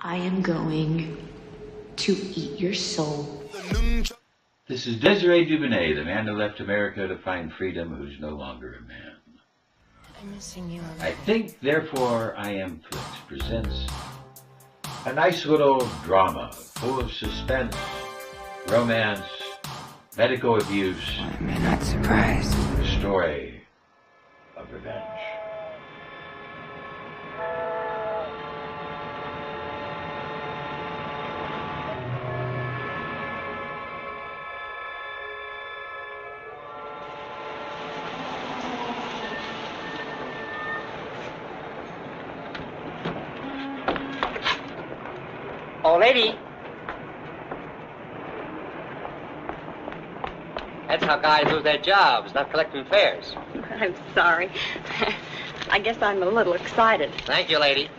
I am going to eat your soul. This is Desiré Dubounet, the man who left America to find freedom, who's no longer a man. I'm missing you. I Think, Therefore I Am Flix presents a nice little drama full of suspense, romance, medical abuse, I'm not surprised. the story of revenge. Oh, lady. That's how guys lose their jobs, not collecting fares. I'm sorry. I guess I'm a little excited. Thank you, lady.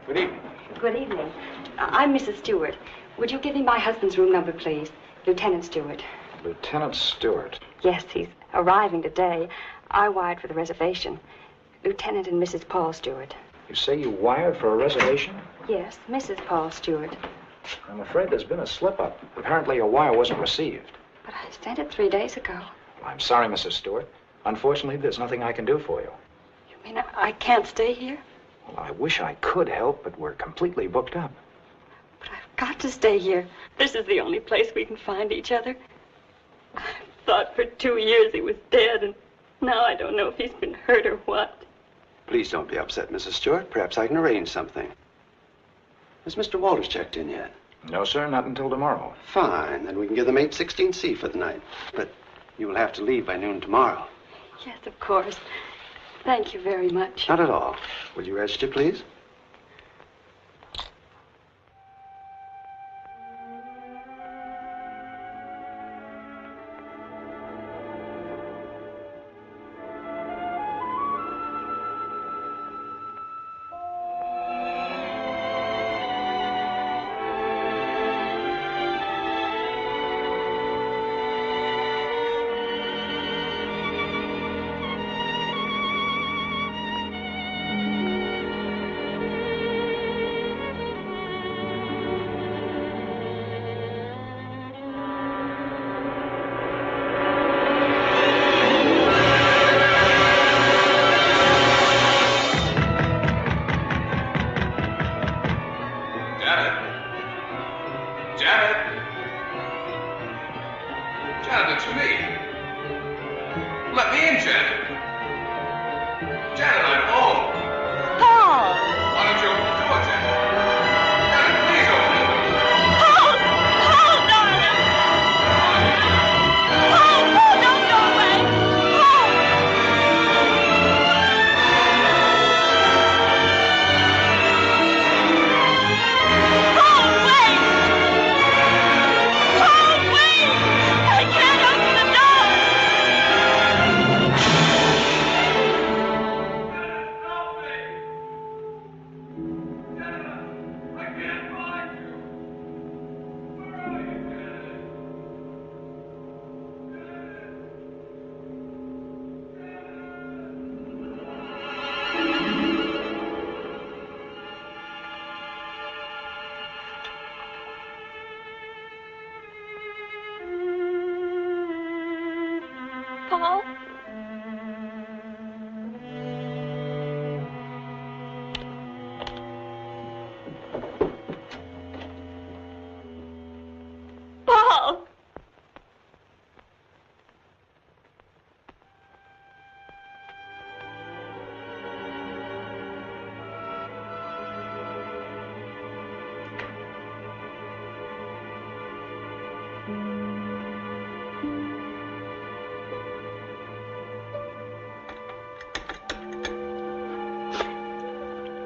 Good evening. Good evening. I'm Mrs. Stewart. Would you give me my husband's room number, please? Lieutenant Stewart. Lieutenant Stewart. Yes, he's arriving today. I wired for the reservation. Lieutenant and Mrs. Paul Stewart. You say you wired for a reservation? Yes, Mrs. Paul Stewart. I'm afraid there's been a slip-up. Apparently your wire wasn't received. But I sent it 3 days ago. I'm sorry, Mrs. Stewart. Unfortunately, there's nothing I can do for you. You mean I can't stay here? Well, I wish I could help, but we're completely booked up. But I've got to stay here. This is the only place we can find each other. I thought for 2 years he was dead, and now I don't know if he's been hurt or what. Please don't be upset, Mrs. Stewart. Perhaps I can arrange something. Has Mr. Walters checked in yet? No, sir, not until tomorrow. Fine. Then we can give them 816C for the night. But you will have to leave by noon tomorrow. Yes, of course. Thank you very much. Not at all. Will you register, please? Paul? Paul!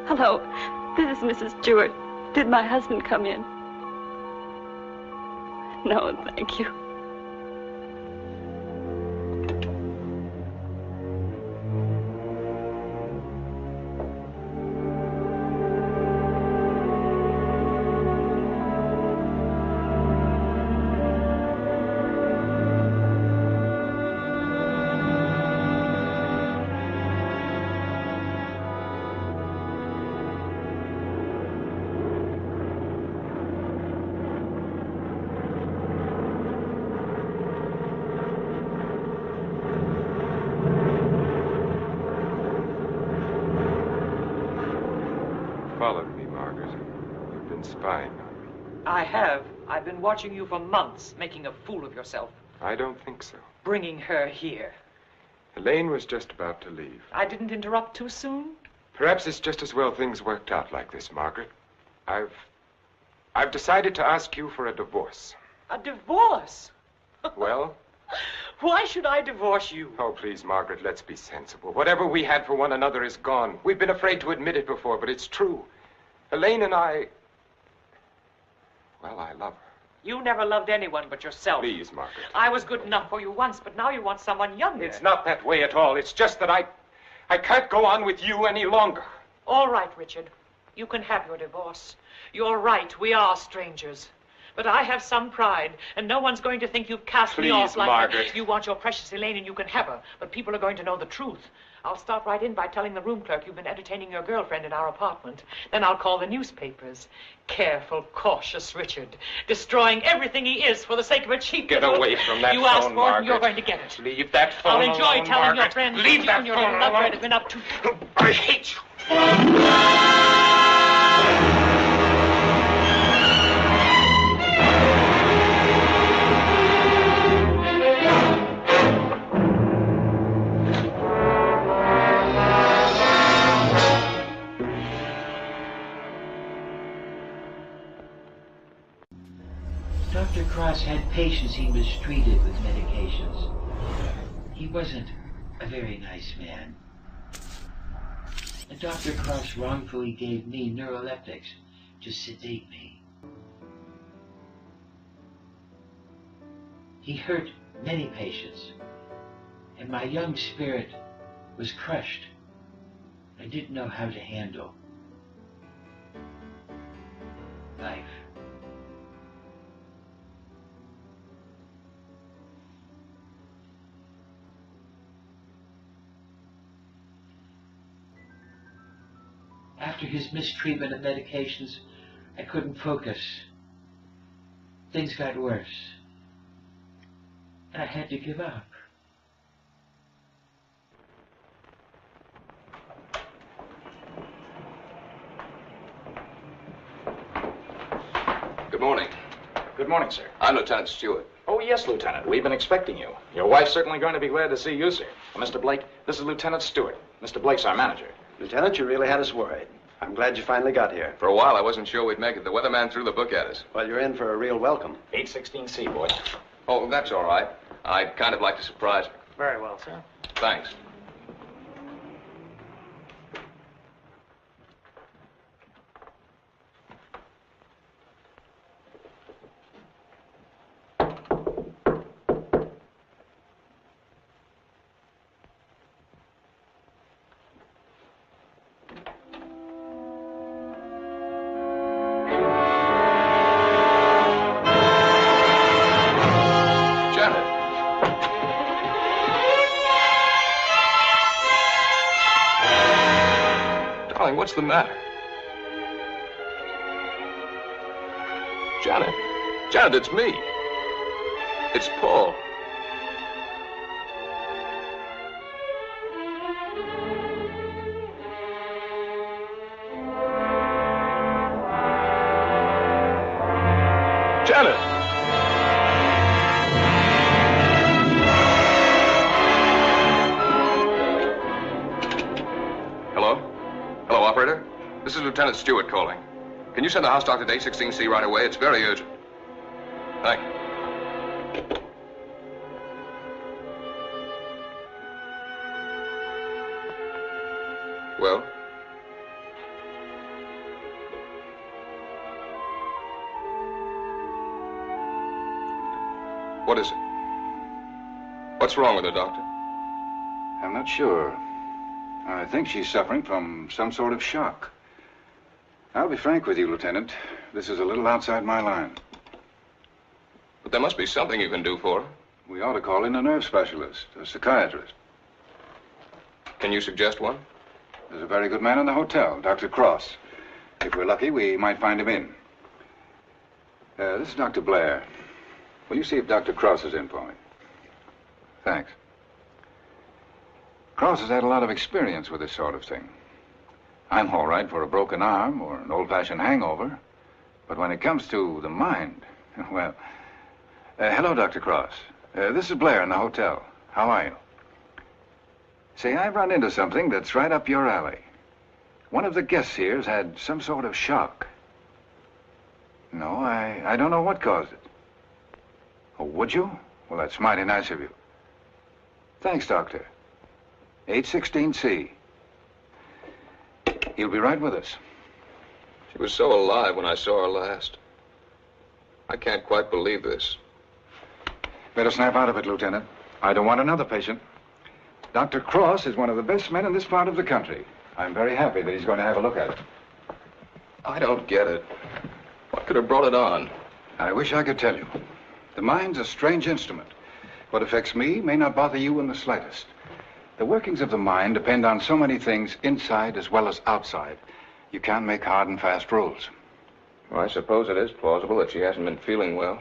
Hello, this is Mrs. Stewart. Did my husband come in? No, thank you. followed me, Margaret. You've been spying on me. I have. I've been watching you for months, making a fool of yourself. I don't think so. Bringing her here. Elaine was just about to leave. I didn't interrupt too soon? Perhaps it's just as well things worked out like this, Margaret. I've decided to ask you for a divorce. A divorce? Well? Why should I divorce you? Oh, please, Margaret, let's be sensible. Whatever we had for one another is gone. We've been afraid to admit it before, but it's true. Elaine and I... Well, I love her. You never loved anyone but yourself. Please, Margaret. I was good enough for you once, but now you want someone younger. It's not that way at all. It's just that I can't go on with you any longer. All right, Richard. You can have your divorce. You're right. We are strangers. But I have some pride, and no one's going to think you've cast me off like Margaret. that. You want your precious Elaine, and you can have her. But people are going to know the truth. I'll start right in by telling the room clerk you've been entertaining your girlfriend in our apartment. Then I'll call the newspapers. Careful, cautious Richard. Destroying everything he is for the sake of a cheap... Get away from that you phone, asked for it, Margaret. and you're going to get it. Leave that phone I'll enjoy alone, telling Margaret. your friends Leave you that and your phone little lover alone. have been up to... I hate you. Dr. Cross had patients he mistreated with medications. He wasn't a very nice man. And Dr. Cross wrongfully gave me neuroleptics to sedate me. He hurt many patients, and my young spirit was crushed. I didn't know how to handle life. After his mistreatment of medications, I couldn't focus. Things got worse. And I had to give up. Good morning. Good morning, sir. I'm Lieutenant Stewart. Oh, yes, Lieutenant. We've been expecting you. Your wife's certainly going to be glad to see you, sir. Mr. Blake, this is Lieutenant Stewart. Mr. Blake's our manager. Lieutenant, you really had us worried. I'm glad you finally got here. For a while, I wasn't sure we'd make it. The weatherman threw the book at us. Well, you're in for a real welcome. 816C, boy. Oh, that's all right. I'd kind of like to surprise her. Very well, sir. Thanks. What's the matter? Janet. Janet, it's me. It's Paul. Janet. Operator, this is Lieutenant Stewart calling. Can you send the house doctor to 816C right away? It's very urgent. Thank you. Well? What is it? What's wrong with her, Doctor? I'm not sure. I think she's suffering from some sort of shock. I'll be frank with you, Lieutenant. This is a little outside my line. But there must be something you can do for her. We ought to call in a nerve specialist, a psychiatrist. Can you suggest one? There's a very good man in the hotel, Dr. Cross. If we're lucky, we might find him in. This is Dr. Blair. Will you see if Dr. Cross is in for me? Thanks. Cross has had a lot of experience with this sort of thing. I'm all right for a broken arm or an old-fashioned hangover. But when it comes to the mind, well... hello, Dr. Cross. This is Blair in the hotel. How are you? Say, I've run into something that's right up your alley. One of the guests here's had some sort of shock. No, I don't know what caused it. Oh, would you? Well, that's mighty nice of you. Thanks, Doctor. 816C. He'll be right with us. She was so alive when I saw her last. I can't quite believe this. Better snap out of it, Lieutenant. I don't want another patient. Dr. Cross is one of the best men in this part of the country. I'm very happy that he's going to have a look at it. I don't get it. What could have brought it on? I wish I could tell you. The mind's a strange instrument. What affects me may not bother you in the slightest. The workings of the mind depend on so many things inside as well as outside. You can't make hard and fast rules. Well, I suppose it is plausible that she hasn't been feeling well.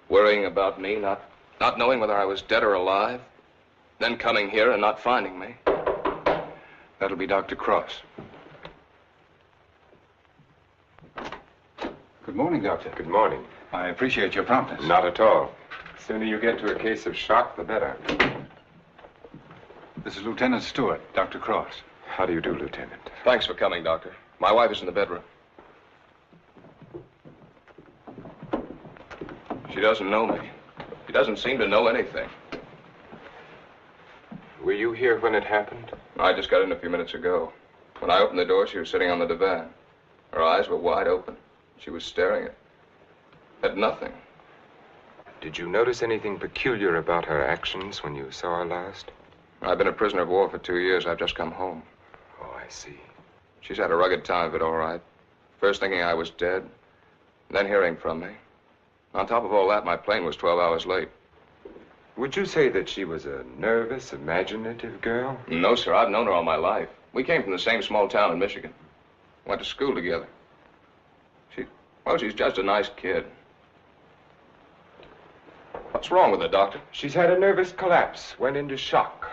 Worrying about me, not knowing whether I was dead or alive. Then coming here and not finding me. That'll be Dr. Cross. Good morning, Doctor. Good morning. I appreciate your promptness. Not at all. The sooner you get to a case of shock, the better. This is Lieutenant Stewart, Dr. Cross. How do you do, Lieutenant? Thanks for coming, Doctor. My wife is in the bedroom. She doesn't know me. She doesn't seem to know anything. Were you here when it happened? I just got in a few minutes ago. When I opened the door, she was sitting on the divan. Her eyes were wide open. She was staring at nothing. Did you notice anything peculiar about her actions when you saw her last? I've been a prisoner of war for 2 years. I've just come home. Oh, I see. She's had a rugged time of it, all right. First thinking I was dead, then hearing from me. On top of all that, my plane was 12 hours late. Would you say that she was a nervous, imaginative girl? No, sir. I've known her all my life. We came from the same small town in Michigan. Went to school together. She's just a nice kid. What's wrong with her, Doctor? She's had a nervous collapse, went into shock.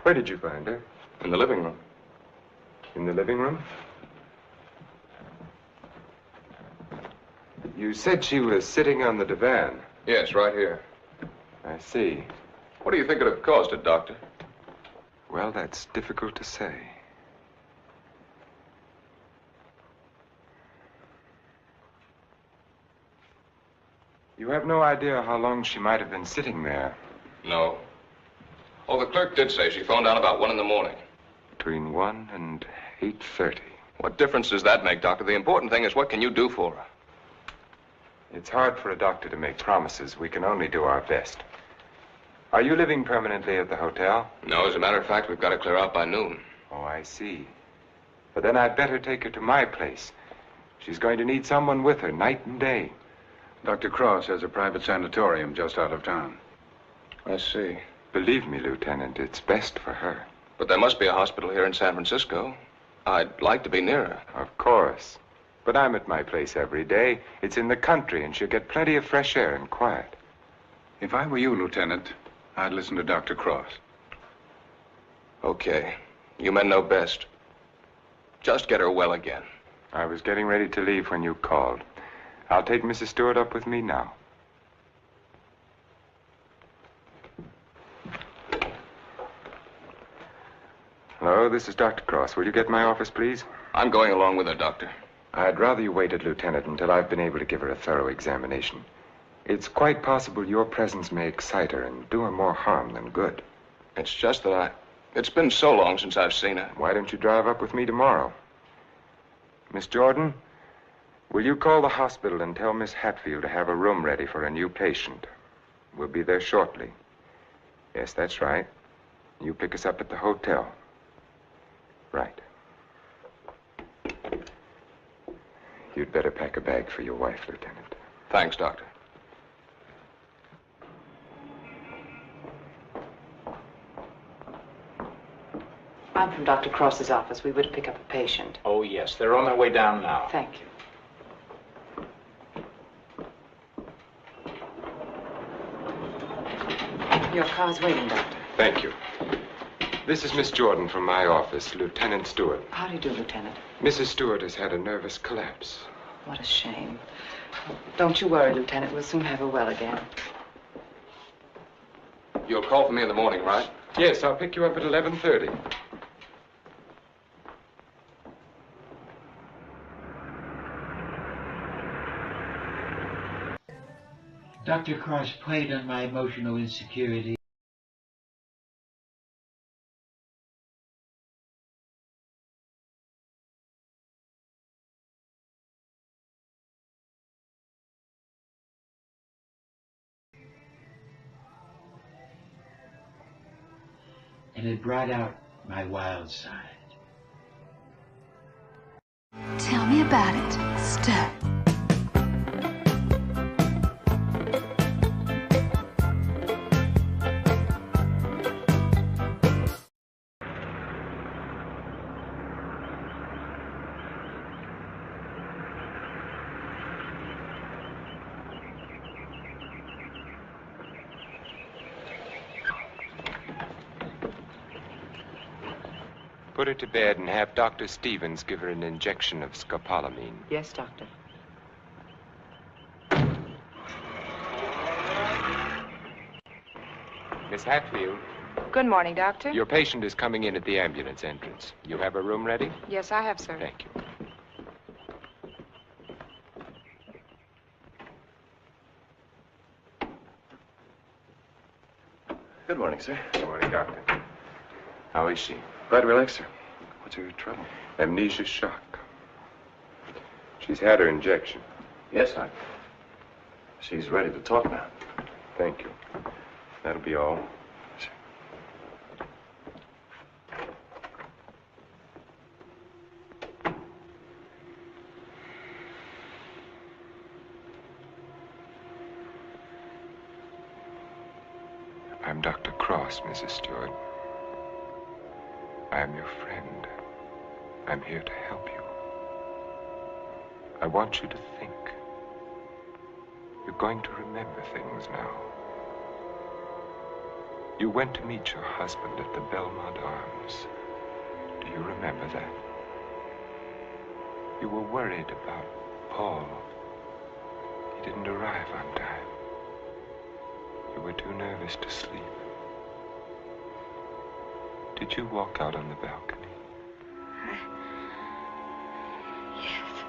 Where did you find her? In the living room. In the living room? You said she was sitting on the divan. Yes, right here. I see. What do you think could have caused it, Doctor? Well, that's difficult to say. You have no idea how long she might have been sitting there? No. Oh, the clerk did say she phoned down about 1 in the morning. Between 1 and 8:30. What difference does that make, Doctor? The important thing is what can you do for her? It's hard for a doctor to make promises. We can only do our best. Are you living permanently at the hotel? No, as a matter of fact, we've got to clear out by noon. Oh, I see. But then I'd better take her to my place. She's going to need someone with her night and day. Dr. Cross has a private sanatorium just out of town. I see. Believe me, Lieutenant, it's best for her. But there must be a hospital here in San Francisco. I'd like to be near her. Of course. But I'm at my place every day. It's in the country, and she'll get plenty of fresh air and quiet. If I were you, Lieutenant, I'd listen to Dr. Cross. Okay. You men know best. Just get her well again. I was getting ready to leave when you called. I'll take Mrs. Stewart up with me now. Hello, this is Dr. Cross. Will you get my office, please? I'm going along with her, Doctor. I'd rather you waited, Lieutenant, until I've been able to give her a thorough examination. It's quite possible your presence may excite her and do her more harm than good. It's just that it's been so long since I've seen her. Why don't you drive up with me tomorrow? Miss Jordan, will you call the hospital and tell Miss Hatfield to have a room ready for a new patient? We'll be there shortly. Yes, that's right. You pick us up at the hotel. Right. You'd better pack a bag for your wife, Lieutenant. Thanks, Doctor. I'm from Dr. Cross's office. We were to pick up a patient. Oh, yes. They're on their way down now. Thank you. Your car's waiting, Doctor. Thank you. This is Miss Jordan from my office, Lieutenant Stewart. How do you do, Lieutenant? Mrs. Stewart has had a nervous collapse. What a shame. Don't you worry, Lieutenant. We'll soon have her well again. You'll call for me in the morning, right? Yes, I'll pick you up at 11:30. Dr. Cross played on my emotional insecurity. And it brought out my wild side. Tell me about it, Step. Put her to bed and have Dr. Stevens give her an injection of scopolamine. Yes, Doctor. Miss Hatfield, Good morning, Doctor. your patient is coming in at the ambulance entrance. You have a room ready? Yes, I have, sir. Thank you. Good morning, sir. Good morning, Doctor. How is she? Glad to relax, sir. What's her trouble? Amnesia shock. She's had her injection. Yes, Doctor. She's ready to talk now. Thank you. That'll be all. I'm Dr. Cross, Mrs. Stewart. I am your friend. I'm here to help you. I want you to think. You're going to remember things now. You went to meet your husband at the Belmont Arms. Do you remember that? You were worried about Paul. He didn't arrive on time. You were too nervous to sleep. Did you walk out on the balcony? Yes.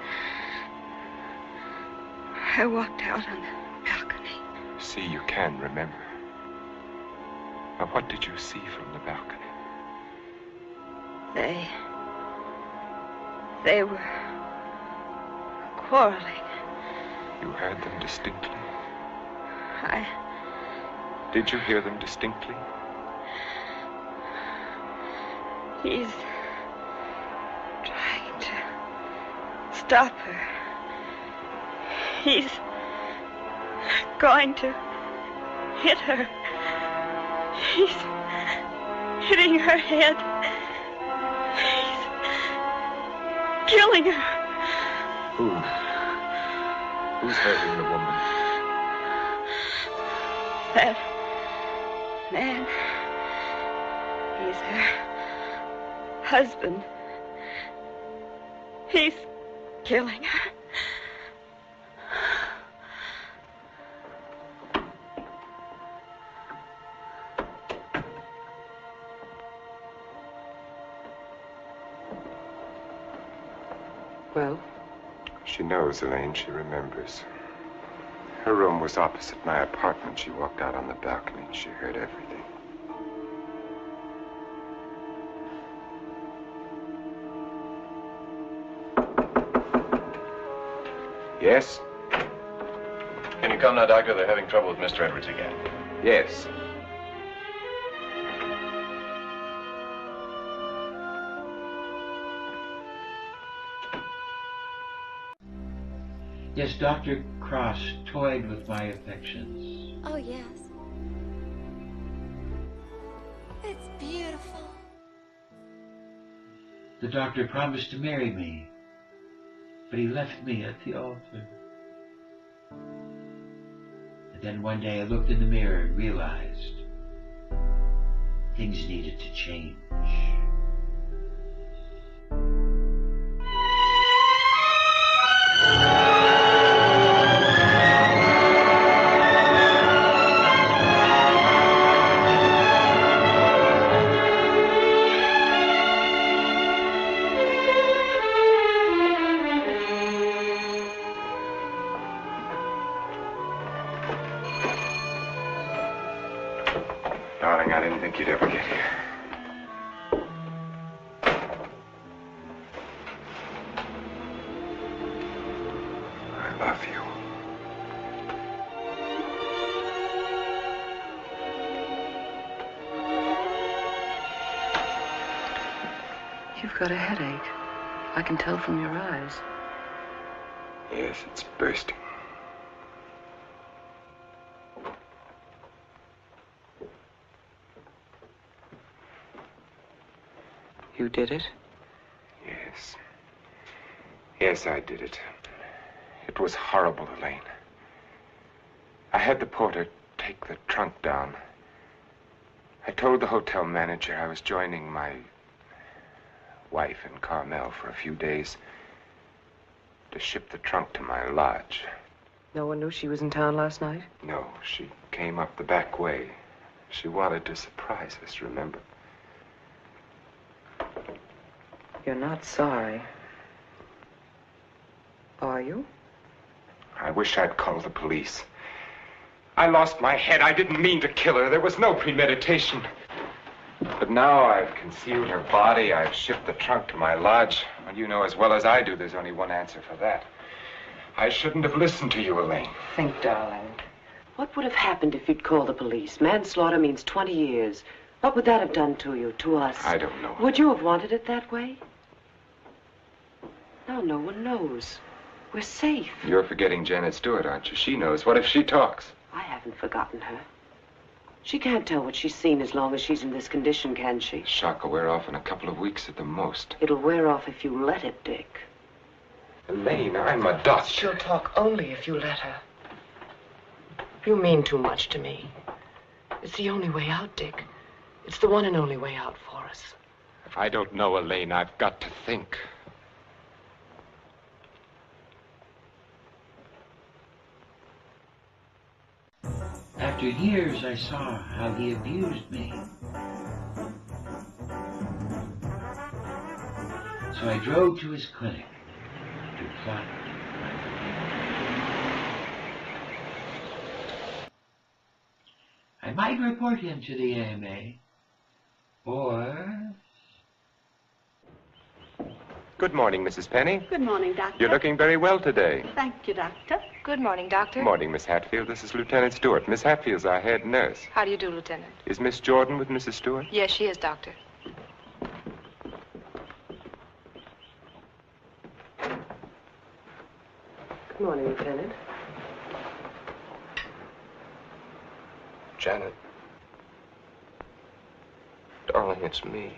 I walked out on the balcony. See, you can remember. Now, what did you see from the balcony? They were quarreling. You heard them distinctly? I... Did you hear them distinctly? He's trying to stop her. He's going to hit her. He's hitting her head. He's killing her. Who? Who's hurting the woman? That man. He's her husband. He's killing her. Well? She knows, Elaine. She remembers. Her room was opposite my apartment. She walked out on the balcony. She heard everything. Yes? Can you come now, Doctor? They're having trouble with Mr. Edwards again. Yes. Yes, Dr. Cross toyed with my affections. Oh, yes. It's beautiful. The doctor promised to marry me, but he left me at the altar. And then one day I looked in the mirror and realized things needed to change. Darling, I didn't think you'd ever get here. I love you. You've got a headache. I can tell from your eyes. Yes, it's bursting. You did it? Yes. Yes, I did it. It was horrible, Elaine. I had the porter take the trunk down. I told the hotel manager I was joining my wife in Carmel for a few days to ship the trunk to my lodge. No one knew she was in town last night? No, she came up the back way. She wanted to surprise us, remember? You're not sorry. Are you? I wish I'd called the police. I lost my head. I didn't mean to kill her. There was no premeditation. But now I've concealed her body. I've shipped the trunk to my lodge. And you know as well as I do there's only one answer for that. I shouldn't have listened to you, Elaine. Think, darling. What would have happened if you'd called the police? Manslaughter means 20 years. What would that have done to you, to us? I don't know. Would you have wanted it that way? Now no one knows. We're safe. You're forgetting Janet Stewart, aren't you? She knows. What if she talks? I haven't forgotten her. She can't tell what she's seen as long as she's in this condition, can she? The shock will wear off in a couple of weeks at the most. It'll wear off if you let it, Dick. Elaine, I'm a doctor. She'll talk only if you let her. You mean too much to me. It's the only way out, Dick. It's the one and only way out for us. I don't know, Elaine. I've got to think. After years, I saw how he abused me. So I drove to his clinic to plot my I might report him to the AMA, or... Good morning, Mrs. Penny. Good morning, Doctor. You're looking very well today. Thank you, Doctor. Good morning, Doctor. Good morning, Miss Hatfield. This is Lieutenant Stewart. Miss Hatfield's our head nurse. How do you do, Lieutenant? Is Miss Jordan with Mrs. Stewart? Yes, she is, Doctor. Good morning, Lieutenant. Janet. Darling, it's me.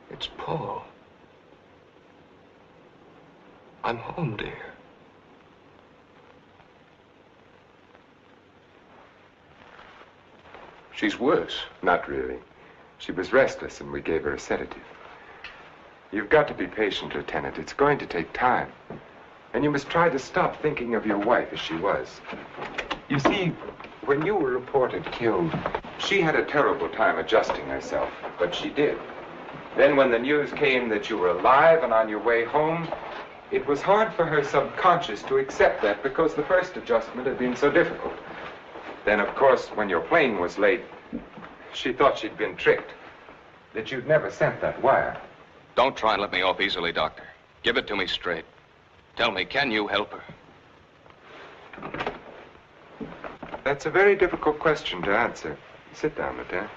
It's Paul. I'm home, dear. She's worse. Not really. She was restless and we gave her a sedative. You've got to be patient, Lieutenant. It's going to take time. And you must try to stop thinking of your wife as she was. You see, when you were reported killed, she had a terrible time adjusting herself, but she did. Then when the news came that you were alive and on your way home, it was hard for her subconscious to accept that because the first adjustment had been so difficult. Then, of course, when your plane was late, she thought she'd been tricked, that you'd never sent that wire. Don't try and let me off easily, Doctor. Give it to me straight. Tell me, can you help her? That's a very difficult question to answer. Sit down, Lieutenant.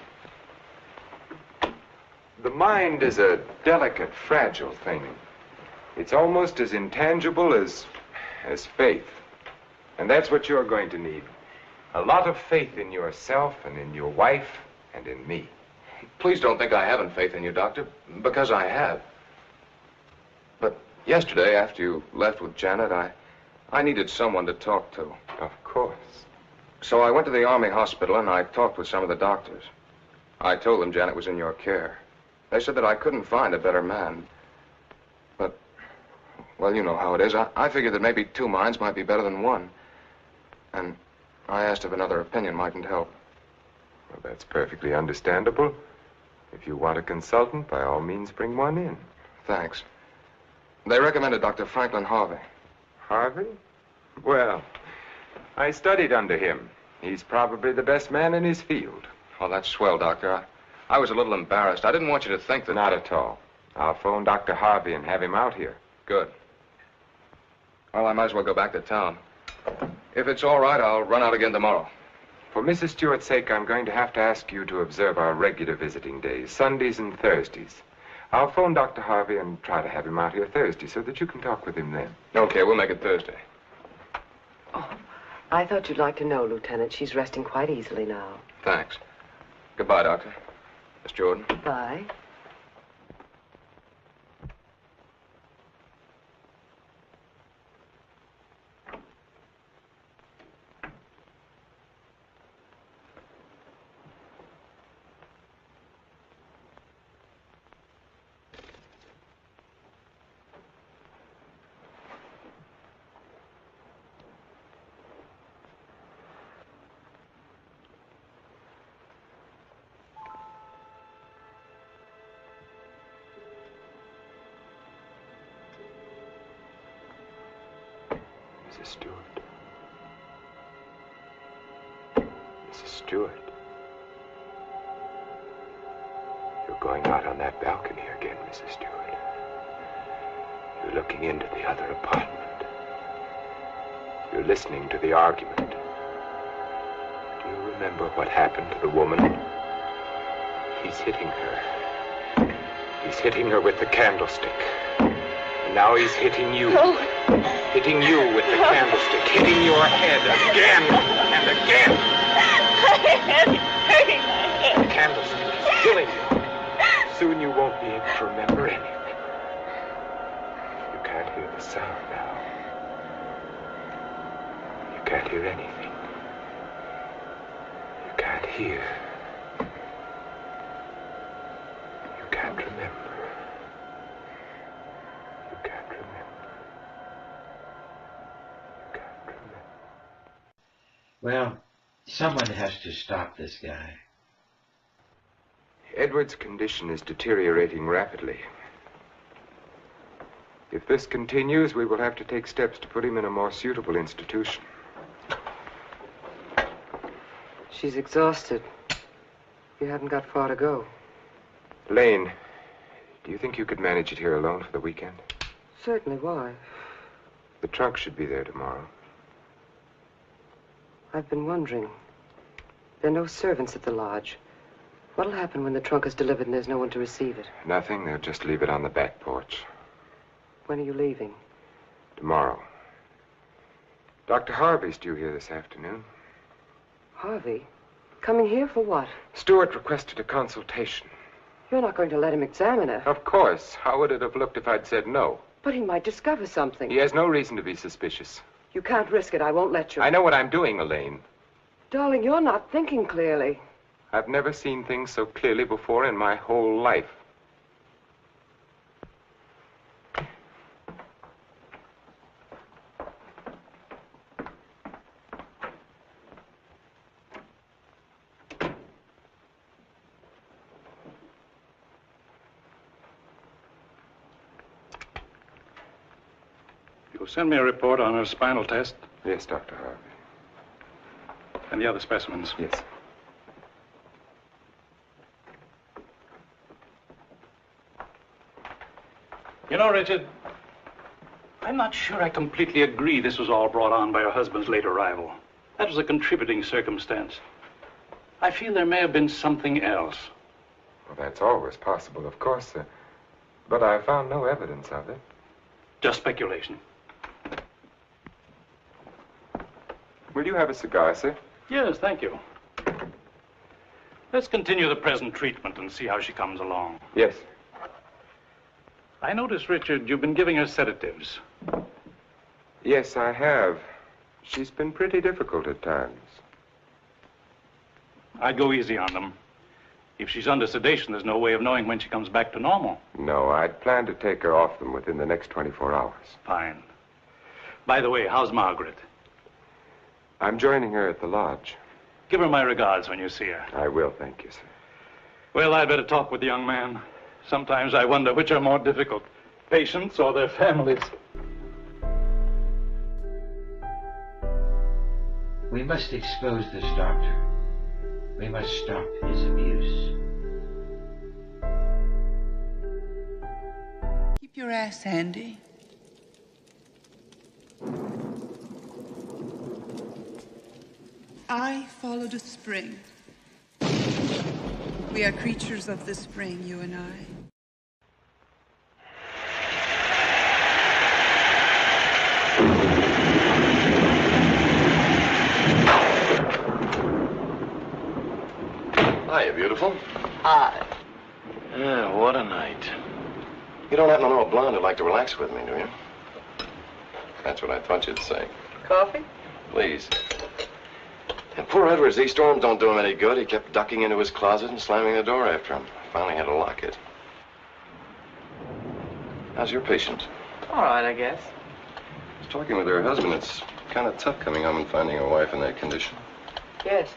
The mind is a delicate, fragile thing. It's almost as intangible as faith. And that's what you're going to need. A lot of faith in yourself and in your wife and in me. Please don't think I haven't faith in you, Doctor, because I have. But yesterday, after you left with Janet, I needed someone to talk to. Of course. So I went to the Army hospital and I talked with some of the doctors. I told them Janet was in your care. They said that I couldn't find a better man. But, well, you know how it is. I figured that maybe two minds might be better than one. And I asked if another opinion mightn't help. Well, that's perfectly understandable. If you want a consultant, by all means, bring one in. Thanks. They recommended Dr. Franklin Harvey. Harvey? Well, I studied under him. He's probably the best man in his field. Oh, that's swell, Doctor. I was a little embarrassed. I didn't want you to think that... Not at all. I'll phone Dr. Harvey and have him out here. Good. Well, I might as well go back to town. If it's all right, I'll run out again tomorrow. For Mrs. Stewart's sake, I'm going to have to ask you to observe our regular visiting days, Sundays and Thursdays. I'll phone Dr. Harvey and try to have him out here Thursday so that you can talk with him then. Okay, we'll make it Thursday. Oh, I thought you'd like to know, Lieutenant. She's resting quite easily now. Thanks. Goodbye, Doctor. Miss Jordan. Bye. Mrs. Stewart. Mrs. Stewart. You're going out on that balcony again, Mrs. Stewart. You're looking into the other apartment. You're listening to the argument. Do you remember what happened to the woman? He's hitting her. He's hitting her with the candlestick. And now he's hitting you. No. Hitting you with the candlestick, hitting your head again and again. My head is hurting my head. The candlestick is killing you. Soon you won't be able to remember anything. You can't hear the sound now. You can't hear anything. You can't hear. You can't remember. Well, someone has to stop this guy. Edward's condition is deteriorating rapidly. If this continues, we will have to take steps to put him in a more suitable institution. She's exhausted. You haven't got far to go. Lane, do you think you could manage it here alone for the weekend? Certainly. Why? The trunk should be there tomorrow. I've been wondering. There are no servants at the lodge. What'll happen when the trunk is delivered and there's no one to receive it? Nothing. They'll just leave it on the back porch. When are you leaving? Tomorrow. Dr. Harvey's due here this afternoon. Harvey? Coming here for what? Stewart requested a consultation. You're not going to let him examine her. Of course. How would it have looked if I'd said no? But he might discover something. He has no reason to be suspicious. You can't risk it. I won't let you. I know what I'm doing, Elaine. Darling, you're not thinking clearly. I've never seen things so clearly before in my whole life. You'll send me a report on her spinal test? Yes, Dr. Harvey. And the other specimens? Yes. You know, Richard, I'm not sure I completely agree this was all brought on by her husband's late arrival. That was a contributing circumstance. I feel there may have been something else. Well, that's always possible, of course, but I found no evidence of it. Just speculation. Will you have a cigar, sir? Yes, thank you. Let's continue the present treatment and see how she comes along. Yes. I notice, Richard, you've been giving her sedatives. Yes, I have. She's been pretty difficult at times. I'd go easy on them. If she's under sedation, there's no way of knowing when she comes back to normal. No, I'd planned to take her off them within the next 24 hours. Fine. By the way, how's Margaret? I'm joining her at the lodge. Give her my regards when you see her. I will, thank you, sir. Well, I'd better talk with the young man. Sometimes I wonder which are more difficult, patients or their families. We must expose this doctor. We must stop his abuse. Keep your ass handy. I follow the spring. We are creatures of the spring, you and I. Hiya, beautiful. Hi. Yeah, what a night. You don't happen to know a blonde who'd like to relax with me, do you? That's what I thought you'd say. Coffee? Please. And poor Edwards, these storms don't do him any good. He kept ducking into his closet and slamming the door after him. I finally had to lock it. How's your patient? All right, I guess. I was talking with her husband. It's kind of tough coming home and finding a wife in that condition. Yes.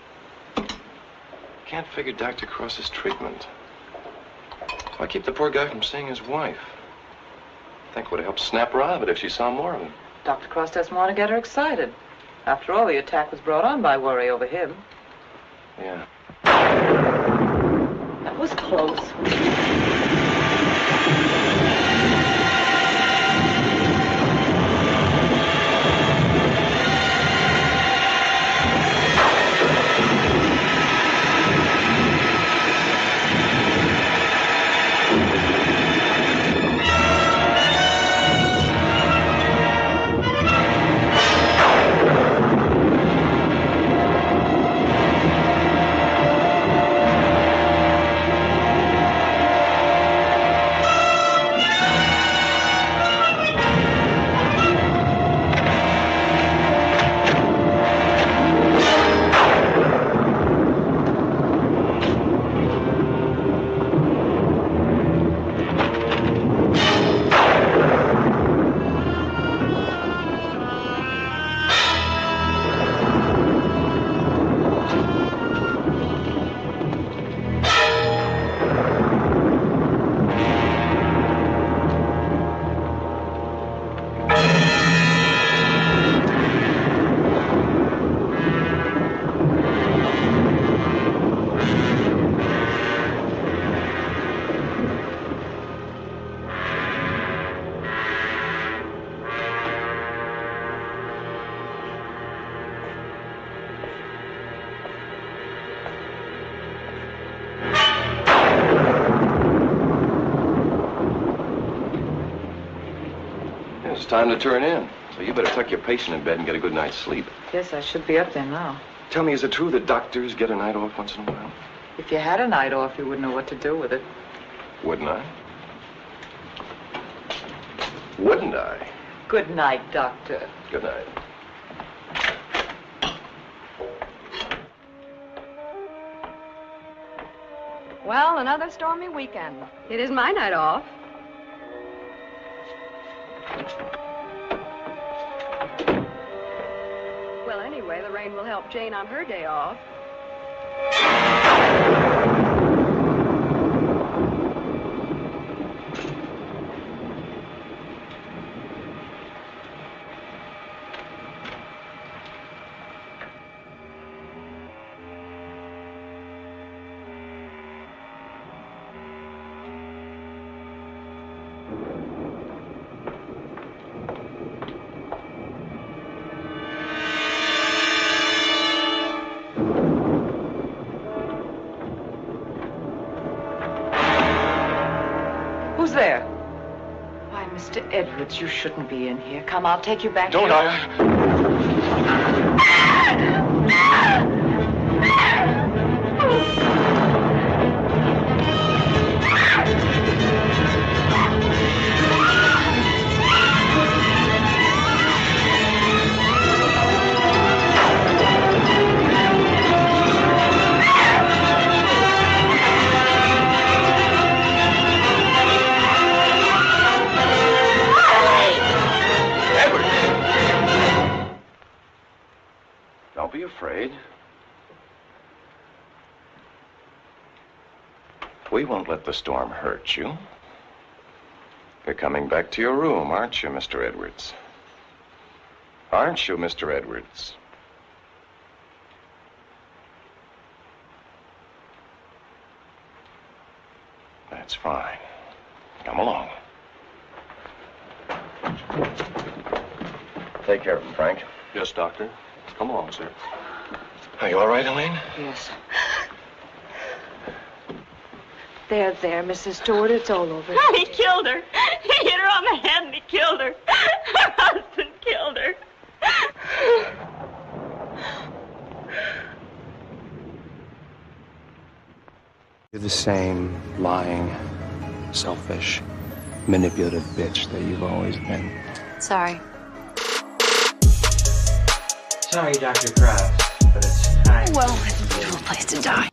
Can't figure Dr. Cross's treatment. Why keep the poor guy from seeing his wife? I think it would have helped snap her out of it if she saw more of him. Dr. Cross doesn't want to get her excited. After all, the attack was brought on by worry over him. Yeah. That was close. It's time to turn in. So you better tuck your patient in bed and get a good night's sleep. Yes, I should be up there now. Tell me, is it true that doctors get a night off once in a while? If you had a night off, you wouldn't know what to do with it. Wouldn't I? Wouldn't I? Good night, Doctor. Good night. Well, another stormy weekend. It is my night off. Well, anyway, the rain will help Jane on her day off. Who's there? Why, Mr. Edwards, you shouldn't be in here. Come, I'll take you back Don't to your... Don't be afraid. We won't let the storm hurt you. You're coming back to your room, aren't you, Mr. Edwards? Aren't you, Mr. Edwards? That's fine. Come along. Take care of him, Frank. Yes, Doctor. Come along, sir. Are you all right, Elaine? Yes. There, Mrs. Stewart, it's all over. Oh, he killed her. He hit her on the head and he killed her. Her husband killed her. You're the same lying, selfish, manipulative bitch that you've always been. Sorry. Sorry, Dr. Krause, but it's time. Well, it's a beautiful place to die.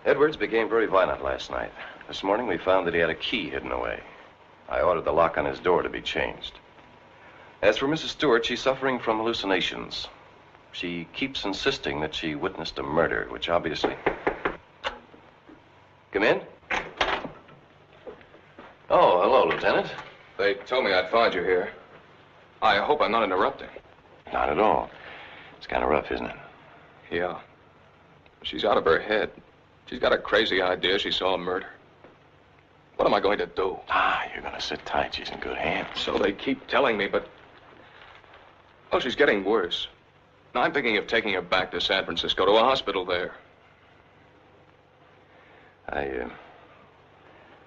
Edwards became very violent last night. This morning we found that he had a key hidden away. I ordered the lock on his door to be changed. As for Mrs. Stewart, she's suffering from hallucinations. She keeps insisting that she witnessed a murder, which obviously... Come in? Oh, hello, Lieutenant. They told me I'd find you here. I hope I'm not interrupting. Not at all. It's kind of rough, isn't it? Yeah. She's out of her head. She's got a crazy idea she saw a murder. What am I going to do? You're going to sit tight. She's in good hands. So they keep telling me, but... Oh, she's getting worse. Now, I'm thinking of taking her back to San Francisco, to a hospital there. I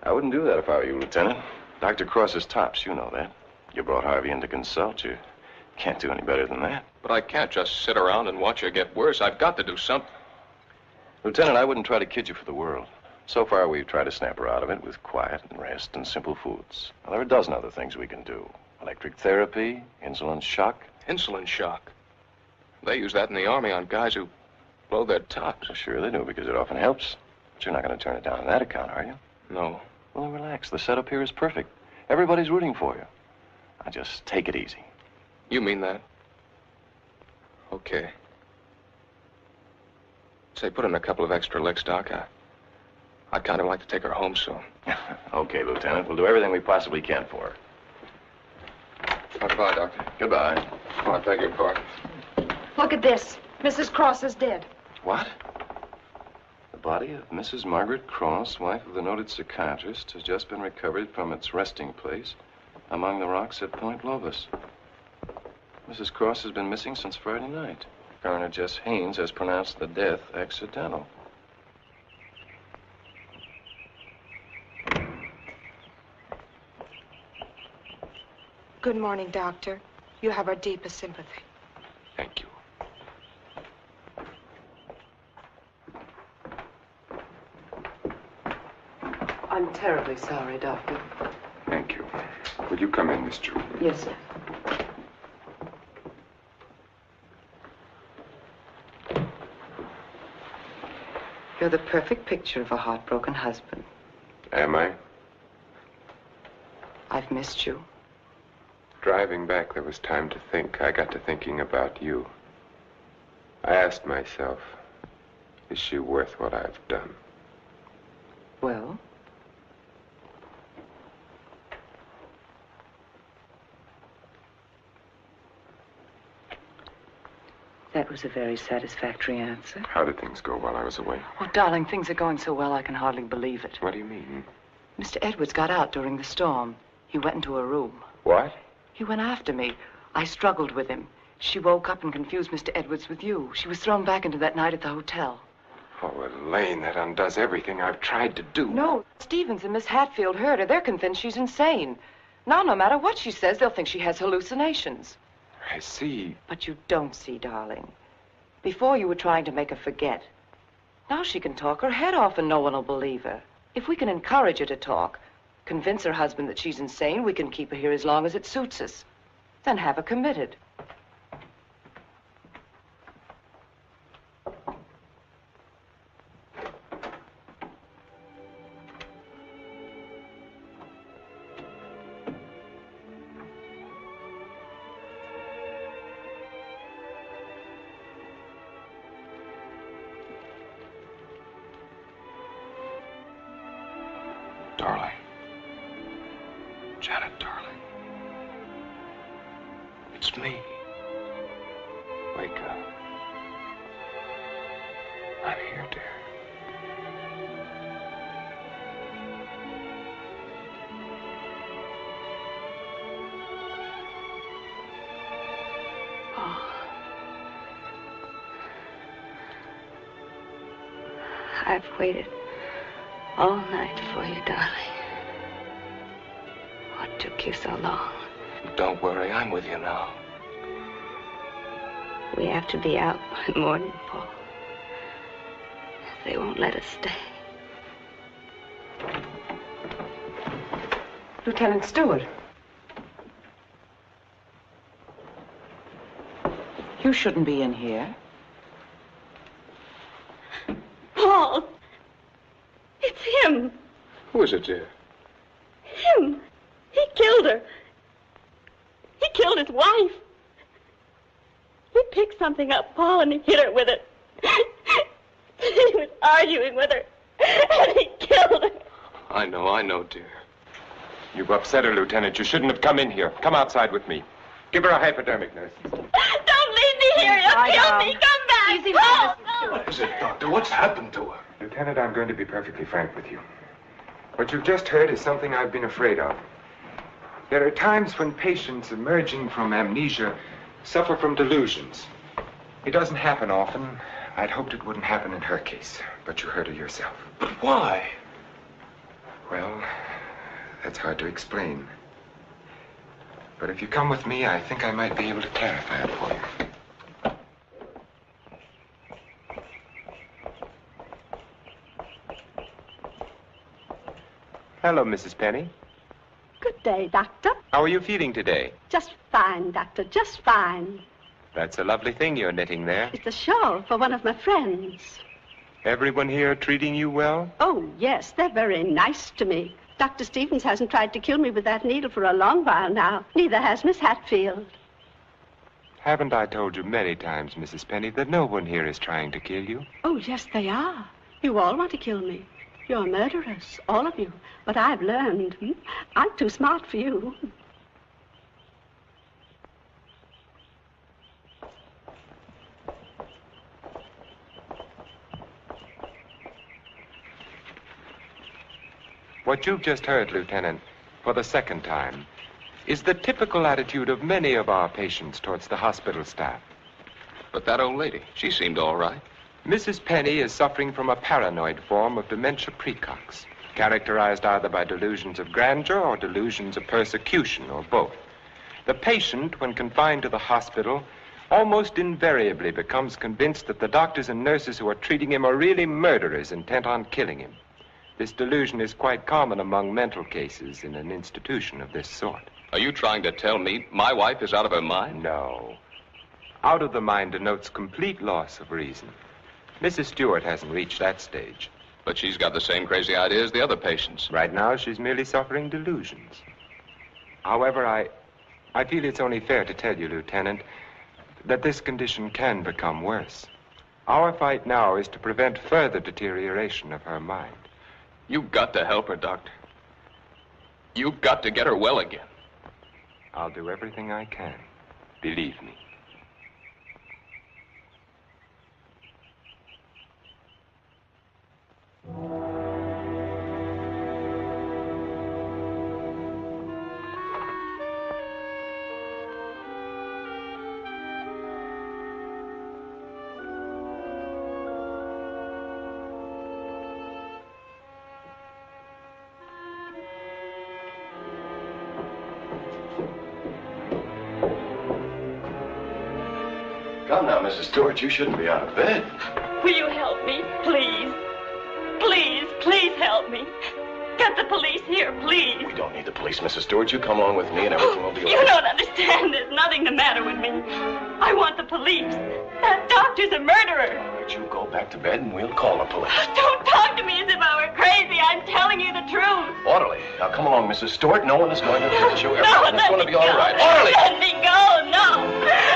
wouldn't do that if I were you, Lieutenant. Dr. Cross is tops, you know that. You brought Harvey in to consult. You can't do any better than that. But I can't just sit around and watch her get worse. I've got to do something. Lieutenant, I wouldn't try to kid you for the world. So far, we've tried to snap her out of it with quiet and rest and simple foods. Well, there are a dozen other things we can do. Electric therapy, insulin shock. Insulin shock? They use that in the Army on guys who blow their tops. Sure they do, because it often helps. But you're not going to turn it down on that account, are you? No. Well, then relax. The setup here is perfect. Everybody's rooting for you. Now, just take it easy. You mean that? Okay. Say, put in a couple of extra licks, Doc. I'd kind of like to take her home soon. Okay, Lieutenant. We'll do everything we possibly can for her. Oh, goodbye, Doctor. Goodbye. Oh, I beg your pardon. Look at this. Mrs. Cross is dead. What? The body of Mrs. Margaret Cross, wife of the noted psychiatrist, has just been recovered from its resting place among the rocks at Point Lobos. Mrs. Cross has been missing since Friday night. Coroner Jess Haynes has pronounced the death accidental. Good morning, Doctor. You have our deepest sympathy. Thank you. I'm terribly sorry, Doctor. Thank you. Will you come in, Miss Jewell? Yes, sir. You're the perfect picture of a heartbroken husband. Am I? I've missed you. Driving back, there was time to think. I got to thinking about you. I asked myself, is she worth what I've done? Well? That was a very satisfactory answer. How did things go while I was away? Oh, darling, things are going so well I can hardly believe it. What do you mean? Mr. Edwards got out during the storm. He went into a room. What? He went after me. I struggled with him. She woke up and confused Mr. Edwards with you. She was thrown back into that night at the hotel. Oh, Elaine, that undoes everything I've tried to do. No, Stevens and Miss Hatfield heard her. They're convinced she's insane. Now, no matter what she says, they'll think she has hallucinations. I see. But you don't see, darling. Before you were trying to make her forget. Now she can talk her head off and no one will believe her. If we can encourage her to talk, convince her husband that she's insane, we can keep her here as long as it suits us. Then have her committed. Darling. Janet, darling. It's me. Wake up. I'm here, dear. I've waited all night for you, darling. What took you so long? Don't worry, I'm with you now. We have to be out by morning, Paul. They won't let us stay. Lieutenant Stewart. You shouldn't be in here. Paul! It's him! Who is it, dear? Him! He killed her. He killed his wife. He picked something up, Paul, and he hit her with it. He was arguing with her, and he killed her. I know, dear. You've upset her, Lieutenant. You shouldn't have come in here. Come outside with me. Give her a hypodermic, nurse. Don't leave me here. You'll kill me. Come back. Easy, Paul, no. What is it, Doctor? What's happened to her? Lieutenant, I'm going to be perfectly frank with you. What you've just heard is something I've been afraid of. There are times when patients emerging from amnesia suffer from delusions. It doesn't happen often. I'd hoped it wouldn't happen in her case, but you heard her yourself. But why? Well, that's hard to explain. But if you come with me, I think I might be able to clarify it for you. Hello, Mrs. Penny. Good day, Doctor. How are you feeling today? Just fine, Doctor, just fine. That's a lovely thing you're knitting there. It's a shawl for one of my friends. Everyone here treating you well? Oh, yes, they're very nice to me. Dr. Stevens hasn't tried to kill me with that needle for a long while now. Neither has Miss Hatfield. Haven't I told you many times, Mrs. Penny, that no one here is trying to kill you? Oh, yes, they are. You all want to kill me. You're murderers, all of you. But I've learned. I'm too smart for you. What you've just heard, Lieutenant, for the second time, is the typical attitude of many of our patients towards the hospital staff. But that old lady, she seemed all right. Mrs. Penny is suffering from a paranoid form of dementia precox, characterized either by delusions of grandeur or delusions of persecution, or both. The patient, when confined to the hospital, almost invariably becomes convinced that the doctors and nurses who are treating him are really murderers intent on killing him. This delusion is quite common among mental cases in an institution of this sort. Are you trying to tell me my wife is out of her mind? No. Out of the mind denotes complete loss of reason. Mrs. Stewart hasn't reached that stage. But she's got the same crazy idea as the other patients. Right now, she's merely suffering delusions. However, I feel it's only fair to tell you, Lieutenant, that this condition can become worse. Our fight now is to prevent further deterioration of her mind. You've got to help her, Doctor. You've got to get her well again. I'll do everything I can. Believe me. Come now, Mrs. Stewart, you shouldn't be out of bed. Will you help me, please? Please, please help me. Get the police here, please. We don't need the police, Mrs. Stewart. You come along with me and everything will be all You right. don't understand. There's nothing the matter with me. I want the police. That doctor's a murderer. All right, you go back to bed and we'll call the police. Don't talk to me as if I were crazy. I'm telling you the truth. Orderly. Now come along, Mrs. Stewart. No one is going to hurt you. No, Everything's going to be all right. Orderly! Let me go. No.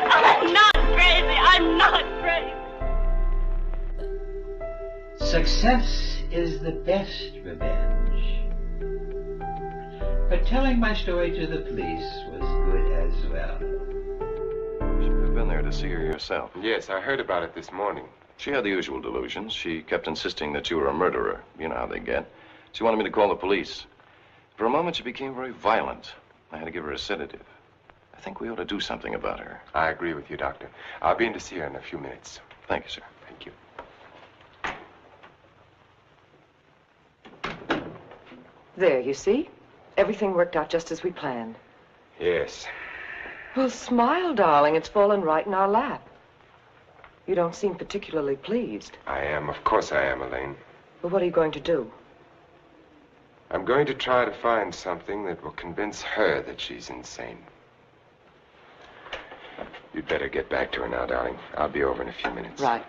I'm not crazy. I'm not crazy. Success is the best revenge. But telling my story to the police was good as well. You should have been there to see her yourself. Yes, I heard about it this morning. She had the usual delusions. She kept insisting that you were a murderer. You know how they get. She wanted me to call the police. For a moment, she became very violent. I had to give her a sedative. I think we ought to do something about her. I agree with you, Doctor. I'll be in to see her in a few minutes. Thank you, sir. Thank you. There, you see? Everything worked out just as we planned. Yes. Well, smile, darling. It's fallen right in our lap. You don't seem particularly pleased. I am. Of course I am, Elaine. Well, what are you going to do? I'm going to try to find something that will convince her that she's insane. You'd better get back to her now, darling. I'll be over in a few minutes. Right.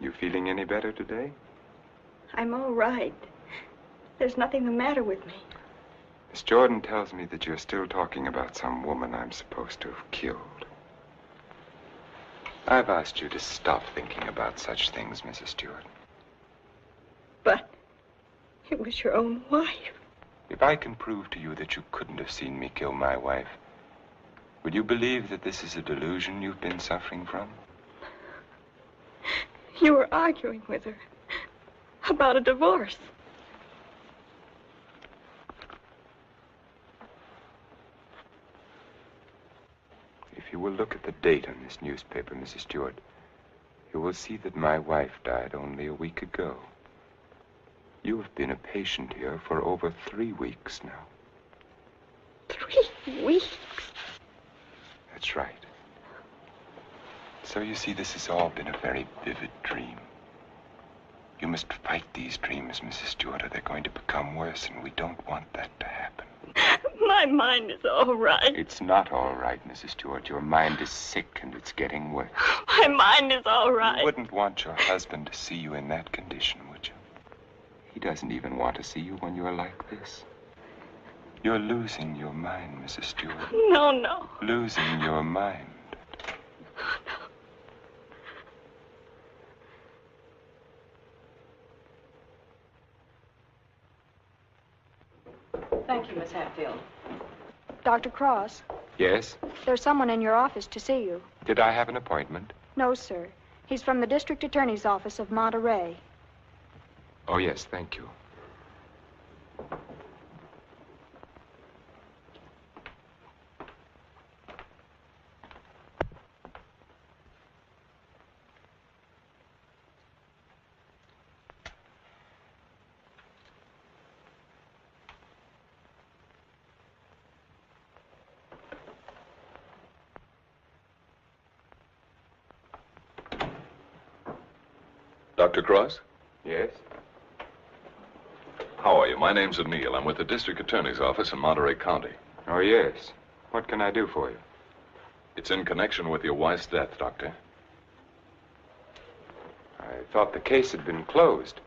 You feeling any better today? I'm all right. There's nothing the matter with me. Miss Jordan tells me that you're still talking about some woman I'm supposed to have killed. I've asked you to stop thinking about such things, Mrs. Stewart. But it was your own wife. If I can prove to you that you couldn't have seen me kill my wife, will you believe that this is a delusion you've been suffering from? You were arguing with her about a divorce. If you will look at the date on this newspaper, Mrs. Stewart, you will see that my wife died only a week ago. You have been a patient here for over 3 weeks now. 3 weeks? That's right. So you see, this has all been a very vivid dream. You must fight these dreams, Mrs. Stewart, or they're going to become worse, and we don't want that to happen. My mind is all right. It's not all right, Mrs. Stewart. Your mind is sick, and it's getting worse. My mind is all right. You wouldn't want your husband to see you in that condition, would you? He doesn't even want to see you when you're like this. You're losing your mind, Mrs. Stewart. No, no. Losing your mind. Thank you, Miss Hatfield. Dr. Cross, Yes? there's someone in your office to see you. Did I have an appointment? No, sir. He's from the District Attorney's Office of Monterey. Oh, yes, thank you. Dr. Cross? Yes? How are you? My name's O'Neill. I'm with the District Attorney's Office in Monterey County. Oh, yes. What can I do for you? It's in connection with your wife's death, Doctor. I thought the case had been closed.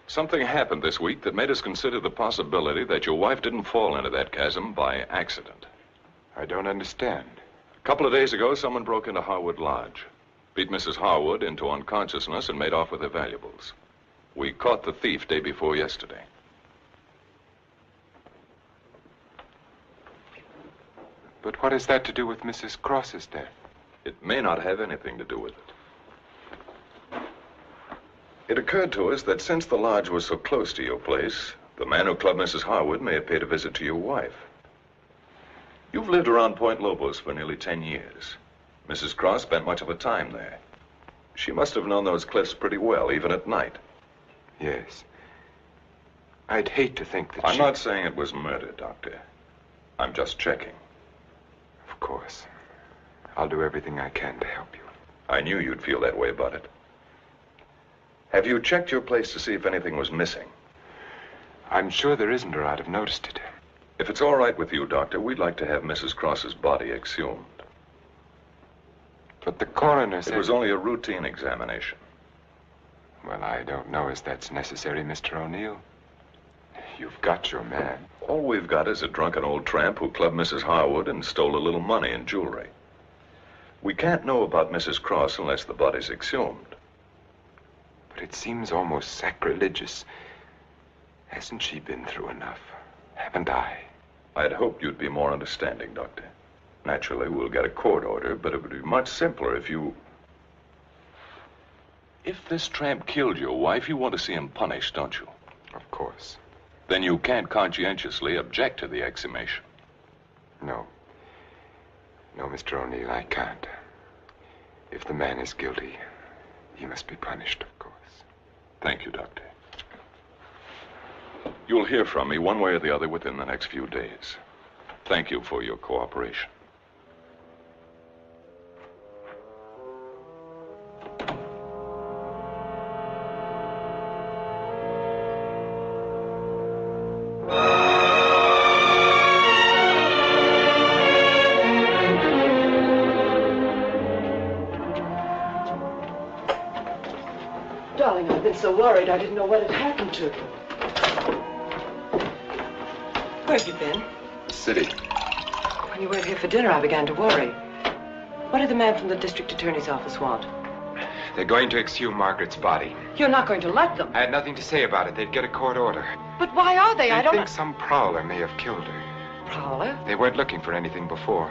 Something happened this week that made us consider the possibility that your wife didn't fall into that chasm by accident. I don't understand. A couple of days ago, someone broke into Harwood Lodge, beat Mrs. Harwood into unconsciousness, and made off with her valuables. We caught the thief day before yesterday. But what has that to do with Mrs. Cross's death? It may not have anything to do with it. It occurred to us that since the lodge was so close to your place, the man who clubbed Mrs. Harwood may have paid a visit to your wife. You've lived around Point Lobos for nearly 10 years. Mrs. Cross spent much of her time there. She must have known those cliffs pretty well, even at night. Yes. I'd hate to think that I'm not saying it was murder, Doctor. I'm just checking. Of course. I'll do everything I can to help you. I knew you'd feel that way about it. Have you checked your place to see if anything was missing? I'm sure there isn't, or I'd have noticed it. If it's all right with you, Doctor, we'd like to have Mrs. Cross's body exhumed. But the coroner said... It was only a routine examination. Well, I don't know as that's necessary, Mr. O'Neill. You've got your man. All we've got is a drunken old tramp who clubbed Mrs. Harwood and stole a little money and jewelry. We can't know about Mrs. Cross unless the body's exhumed. But it seems almost sacrilegious. Hasn't she been through enough? Haven't I? I'd hoped you'd be more understanding, Doctor. Naturally, we'll get a court order, but it would be much simpler if you... If this tramp killed your wife, you want to see him punished, don't you? Of course. Then you can't conscientiously object to the exhumation. No. No, Mr. O'Neill, I can't. If the man is guilty, he must be punished, of course. Thank you, Doctor. You'll hear from me one way or the other within the next few days. Thank you for your cooperation. Darling, I've been so worried I didn't know what had happened to you. Where have you been? City. When you weren't here for dinner, I began to worry. What did the man from the district attorney's office want? They're going to exhume Margaret's body. You're not going to let them. I had nothing to say about it. They'd get a court order. But why are they? I don't think some prowler may have killed her. Prowler? They weren't looking for anything before.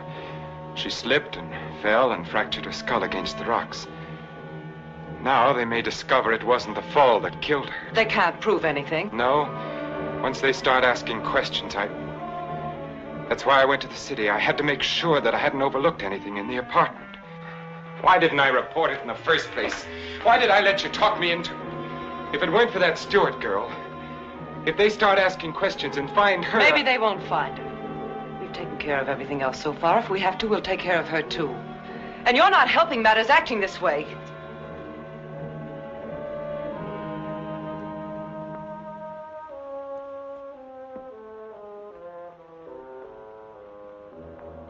She slipped and fell and fractured her skull against the rocks. Now they may discover it wasn't the fall that killed her. They can't prove anything. No. Once they start asking questions, That's why I went to the city. I had to make sure that I hadn't overlooked anything in the apartment. Why didn't I report it in the first place? Why did I let you talk me into it? If it weren't for that Stewart girl, if they start asking questions and find her... Maybe they won't find her. We've taken care of everything else so far. If we have to, we'll take care of her, too. And you're not helping matters acting this way.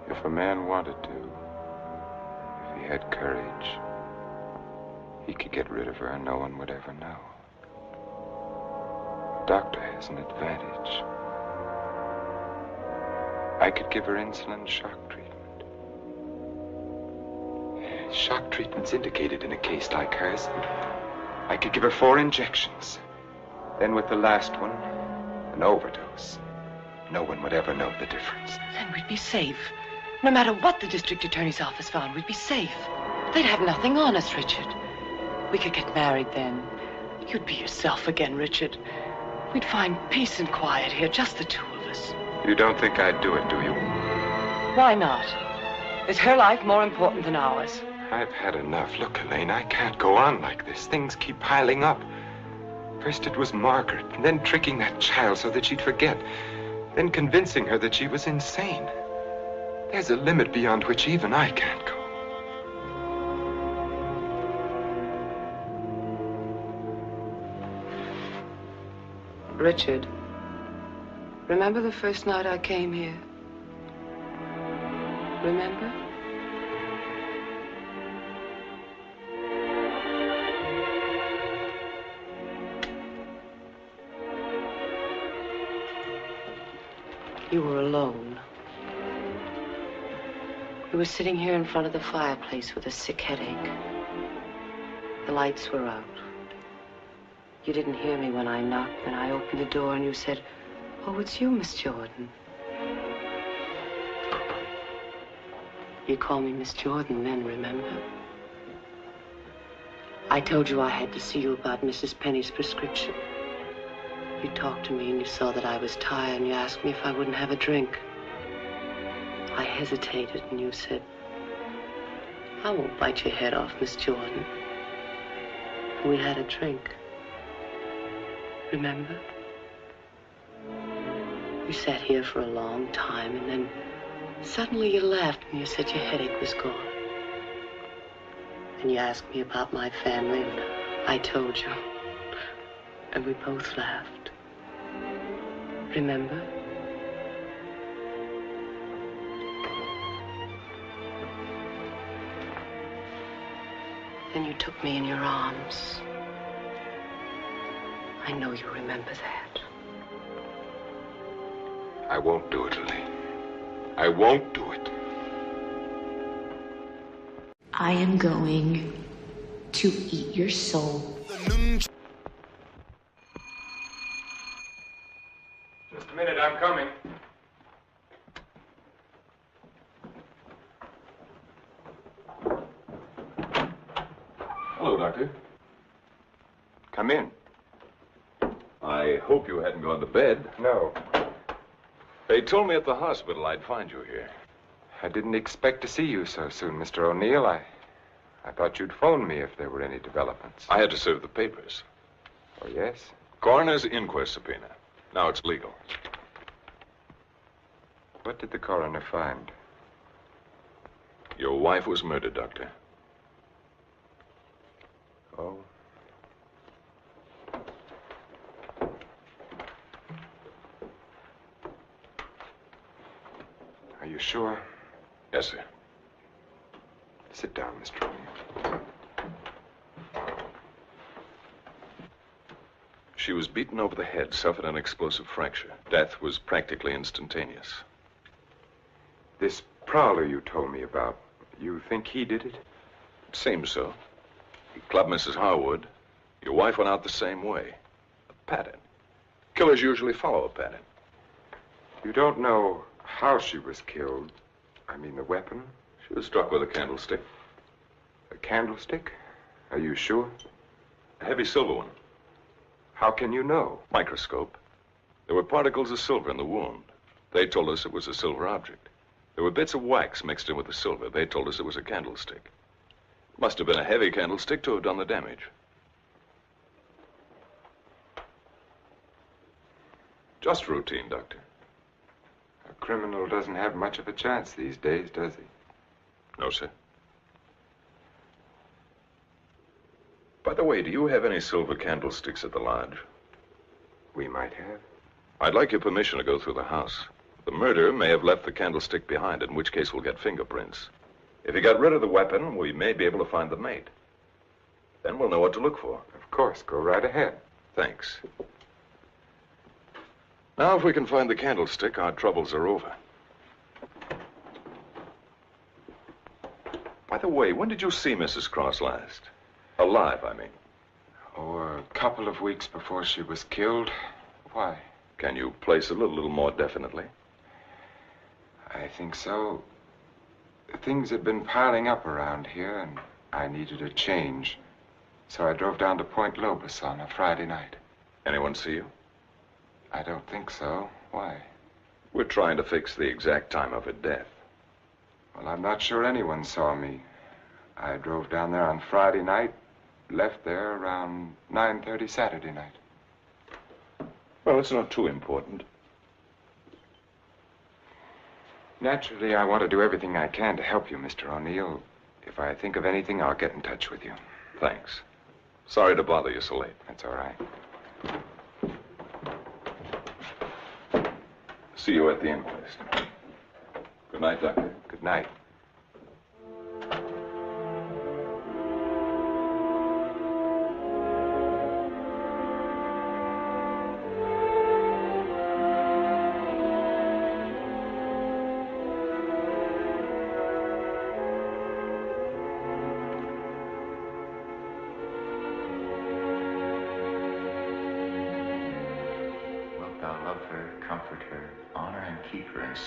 If a man wanted to, if he had courage, he could get rid of her and no one would ever know. The doctor has an advantage. I could give her insulin shock treatment. Shock treatment's indicated in a case like hers. I could give her 4 injections. Then with the last one, an overdose. No one would ever know the difference. Then we'd be safe. No matter what the district attorney's office found, we'd be safe. They'd have nothing on us, Richard. We could get married then. You'd be yourself again, Richard. We'd find peace and quiet here, just the 2 of us. You don't think I'd do it, do you? Why not? Is her life more important than ours? I've had enough. Look, Elaine, I can't go on like this. Things keep piling up. First it was Margaret, and then tricking that child so that she'd forget. Then convincing her that she was insane. There's a limit beyond which even I can't go. Richard, remember the first night I came here? Remember? You were alone. You were sitting here in front of the fireplace with a sick headache. The lights were out. You didn't hear me when I knocked, and I opened the door and you said, "Oh, it's you, Miss Jordan." You called me Miss Jordan then, remember? I told you I had to see you about Mrs. Penny's prescription. You talked to me and you saw that I was tired and you asked me if I wouldn't have a drink. I hesitated and you said, "I won't bite your head off, Miss Jordan." And we had a drink. Remember? You sat here for a long time and then suddenly you laughed and you said your headache was gone. And you asked me about my family and I told you. And we both laughed. Remember? Then you took me in your arms. I know you remember that. I won't do it, Lily. I won't do it. I am going to eat your soul. Just a minute, I'm coming. Hello, Doctor. Come in. I hope you hadn't gone to bed. No. They told me at the hospital I'd find you here. I didn't expect to see you so soon, Mr. O'Neill. I thought you'd phone me if there were any developments. I had to serve the papers. Oh, yes? Coroner's inquest subpoena. Now it's legal. What did the coroner find? Your wife was murdered, Doctor. Oh? Are you sure? Yes, sir. Sit down, Mr. O'Neill. She was beaten over the head, suffered an explosive fracture. Death was practically instantaneous. This prowler you told me about, you think he did it? It seems so. He clubbed Mrs. Harwood. Your wife went out the same way. A pattern. Killers usually follow a pattern. You don't know how she was killed? I mean, the weapon? She was struck with a candlestick. A candlestick? Are you sure? A heavy silver one. How can you know? Microscope. There were particles of silver in the wound. They told us it was a silver object. There were bits of wax mixed in with the silver. They told us it was a candlestick. It must have been a heavy candlestick to have done the damage. Just routine, Doctor. A criminal doesn't have much of a chance these days, does he? No, sir. By the way, do you have any silver candlesticks at the lodge? We might have. I'd like your permission to go through the house. The murderer may have left the candlestick behind, in which case we'll get fingerprints. If he got rid of the weapon, we may be able to find the mate. Then we'll know what to look for. Of course, go right ahead. Thanks. Now, if we can find the candlestick, our troubles are over. By the way, when did you see Mrs. Cross last? Alive, I mean. Oh, a couple of weeks before she was killed. Why? Can you place it a little more definitely? I think so. Things had been piling up around here, and I needed a change. So I drove down to Point Lobos on a Friday night. Anyone see you? I don't think so. Why? We're trying to fix the exact time of her death. Well, I'm not sure anyone saw me. I drove down there on Friday night, left there around 9:30 Saturday night. Well, it's not too important. Naturally, I want to do everything I can to help you, Mr. O'Neill. If I think of anything, I'll get in touch with you. Thanks. Sorry to bother you so late. That's all right. See you at the inquest. Good night, Doctor. Good night.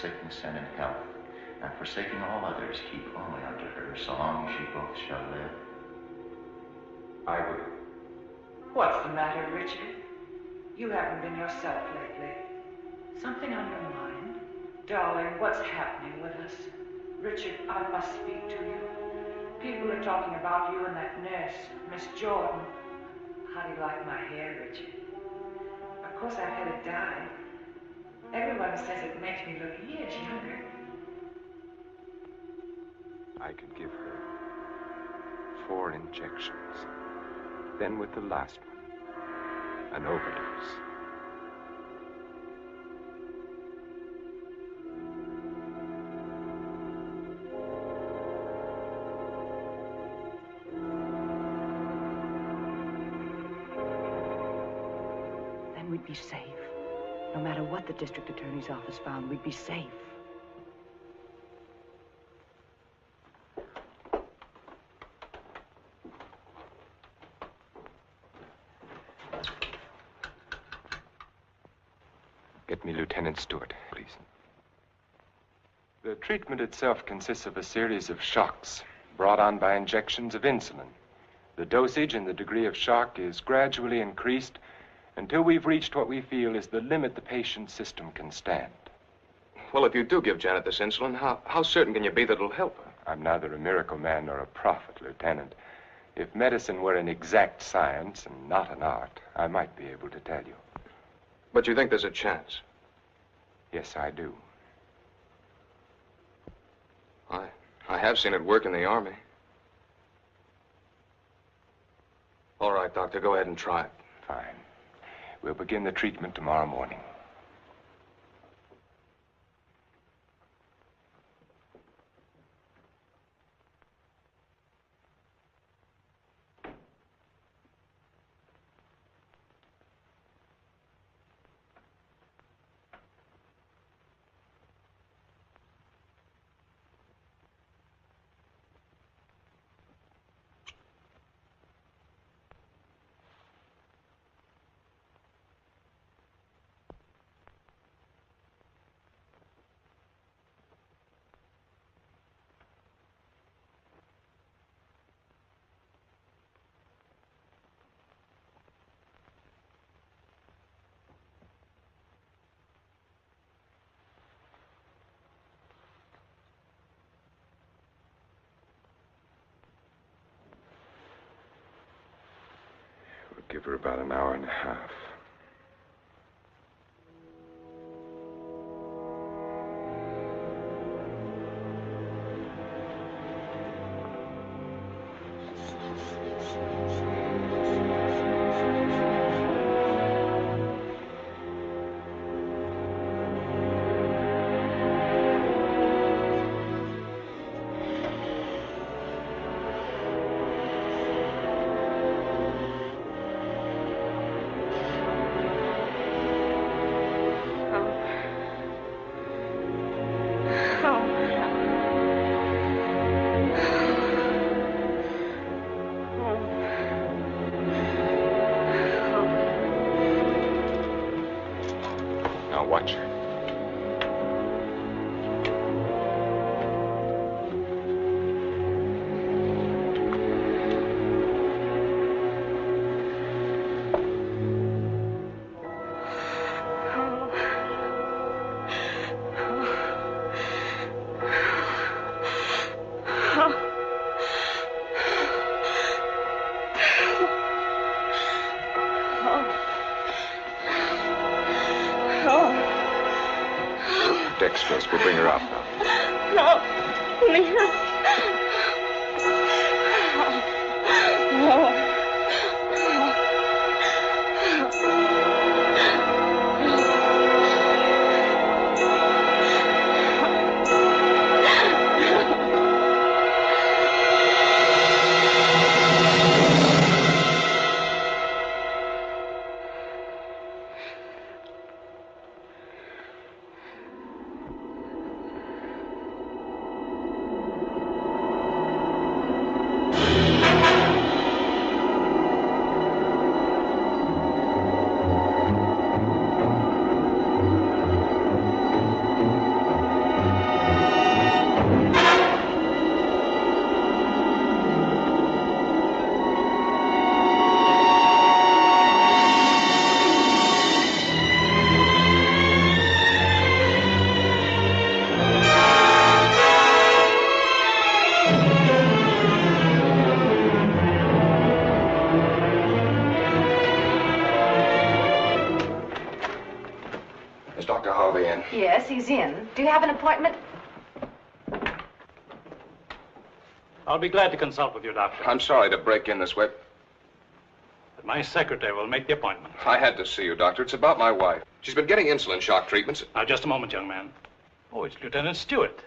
Sickness and in health, and forsaking all others, keep only unto her, so long as ye both shall live. I will. What's the matter, Richard? You haven't been yourself lately. Something on your mind? Darling, what's happening with us? Richard, I must speak to you. People are talking about you and that nurse, Miss Jordan. How do you like my hair, Richard? Of course, I've had it dyed. Everyone says it makes me look years younger. I could give her 4 injections. Then with the last one, an overdose. Then we'd be safe. No matter what the district attorney's office found, we'd be safe. Get me Lieutenant Stewart, please. The treatment itself consists of a series of shocks brought on by injections of insulin. The dosage and the degree of shock is gradually increased until we've reached what we feel is the limit the patient's system can stand. Well, if you do give Janet this insulin, how certain can you be that it'll help her? I'm neither a miracle man nor a prophet, Lieutenant. If medicine were an exact science and not an art, I might be able to tell you. But you think there's a chance? Yes, I do. I have seen it work in the Army. All right, Doctor, go ahead and try it. Fine. We'll begin the treatment tomorrow morning. Give her about an hour and a half. Watch her. Dextrose, we'll bring her up now. No, please. Yes, he's in. Do you have an appointment? I'll be glad to consult with you, Doctor. I'm sorry to break in this way. My secretary will make the appointment. I had to see you, Doctor. It's about my wife. She's been getting insulin shock treatments. Now, just a moment, young man. Oh, it's Lieutenant Stewart.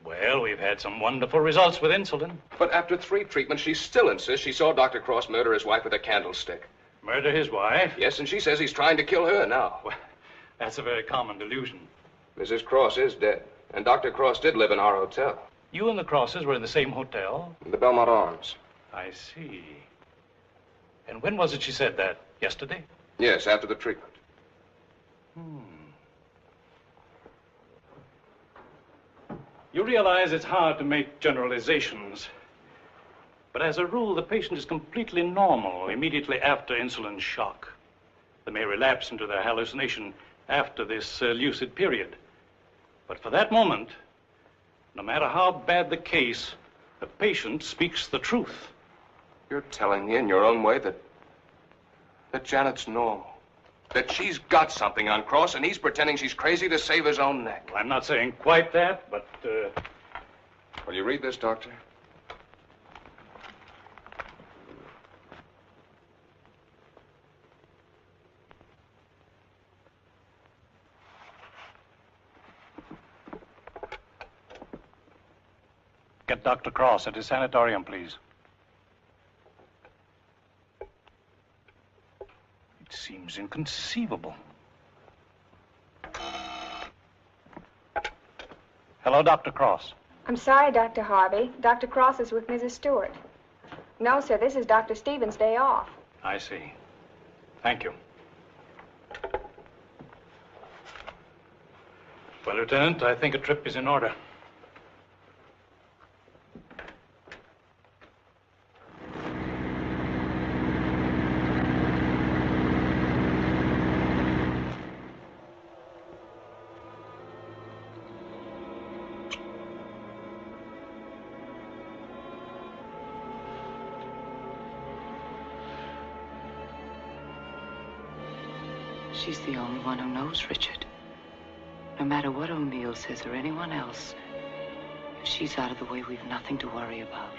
Well, we've had some wonderful results with insulin. But after 3 treatments, she still insists she saw Dr. Cross murder his wife with a candlestick. Murder his wife? Yes, and she says he's trying to kill her now. Well, that's a very common delusion. Mrs. Cross is dead, and Dr. Cross did live in our hotel. You and the Crosses were in the same hotel? The Belmont Arms. I see. And when was it she said that? Yesterday? Yes, after the treatment. You realize it's hard to make generalizations. But as a rule, the patient is completely normal immediately after insulin shock. They may relapse into their hallucination after this lucid period. But for that moment, no matter how bad the case, the patient speaks the truth. You're telling me in your own way that Janet's normal. That she's got something on Cross, and he's pretending she's crazy to save his own neck. I'm not saying quite that, but, Will you read this, Doctor? Get Dr. Cross at his sanatorium, please. It seems inconceivable. Hello, Dr. Cross. I'm sorry, Dr. Harvey. Dr. Cross is with Mrs. Stewart. No, sir, this is Dr. Stevens' day off. I see. Thank you. Well, Lieutenant, I think a trip is in order. She's the only one who knows Richard. No matter what O'Neill says or anyone else, if she's out of the way, we've nothing to worry about.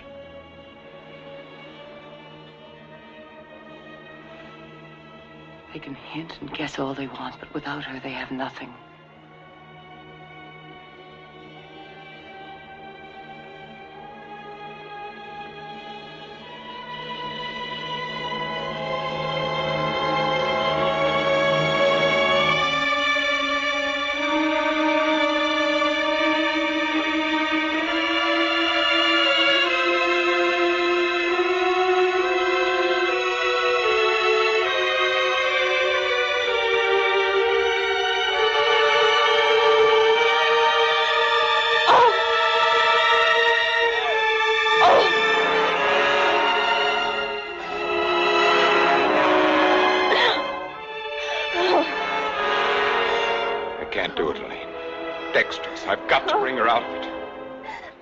They can hint and guess all they want, but without her, they have nothing. I've got to bring her out of it.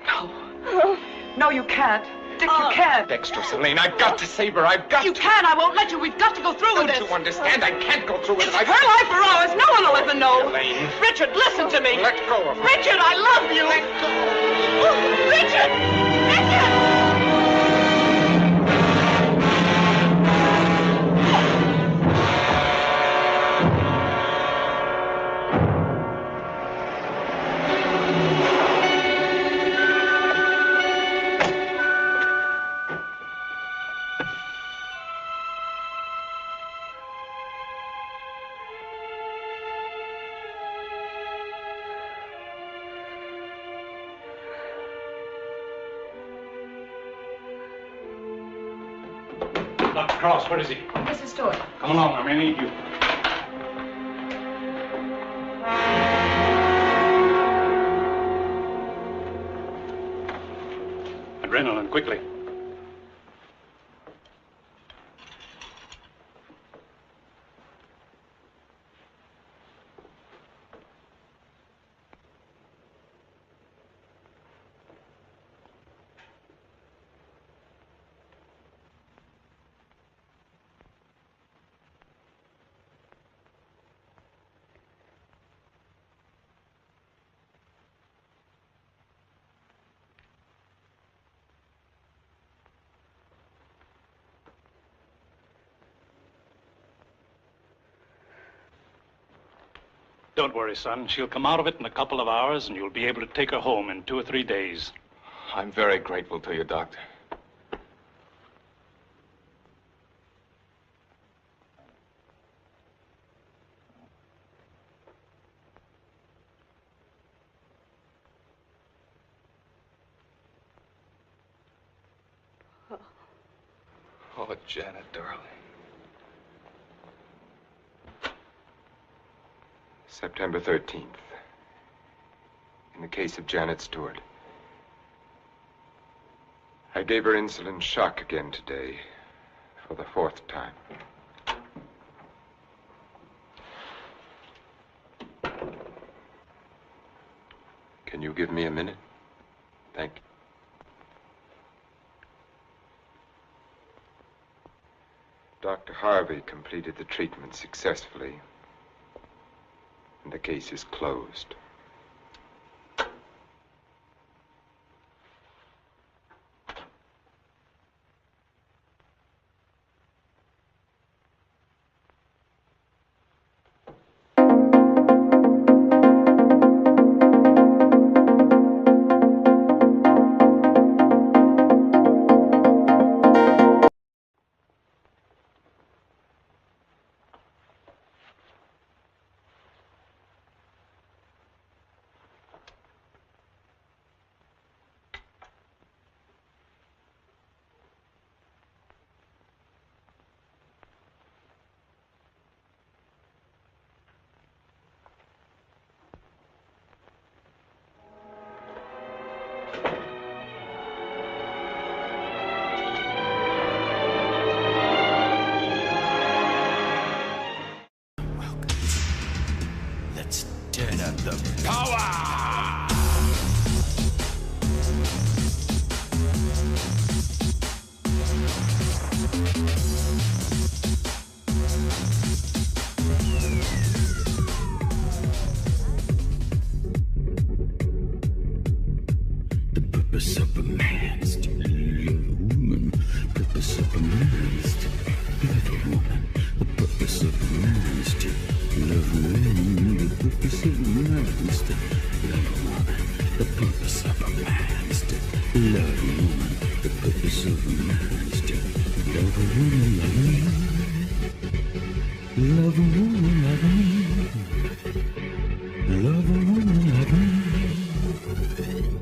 No. No, you can't. Dick, you can't. Dexter, Elaine, I've got to save her. I've got You can't. I won't let you. We've got to go through with this. Don't you understand? I can't go through with it. Her life or ours. No one will ever know. Elaine. Richard, listen to me. Let go of her. Richard, I love you. Let go. Richard! Richard! Dr. Cross, where is he? Mrs. Stewart. Come along, I may need you. Adrenaline, quickly. Don't worry, son. She'll come out of it in a couple of hours, and you'll be able to take her home in 2 or 3 days. I'm very grateful to you, Doctor. Oh, Janet, darling. September 13th. In the case of Janet Stewart. I gave her insulin shock again today, for the 4th time. Can you give me a minute? Thank you. Dr. Harvey completed the treatment successfully, and the case is closed. Turn up the power! The purpose of a man is to love a woman. Purpose of a man is to love a woman. The purpose of a man is to love a woman. The purpose of a man is to love a woman. The purpose of a man is to love a woman. The purpose of a man is to love a woman, love a woman, love a woman, love a woman, love a woman.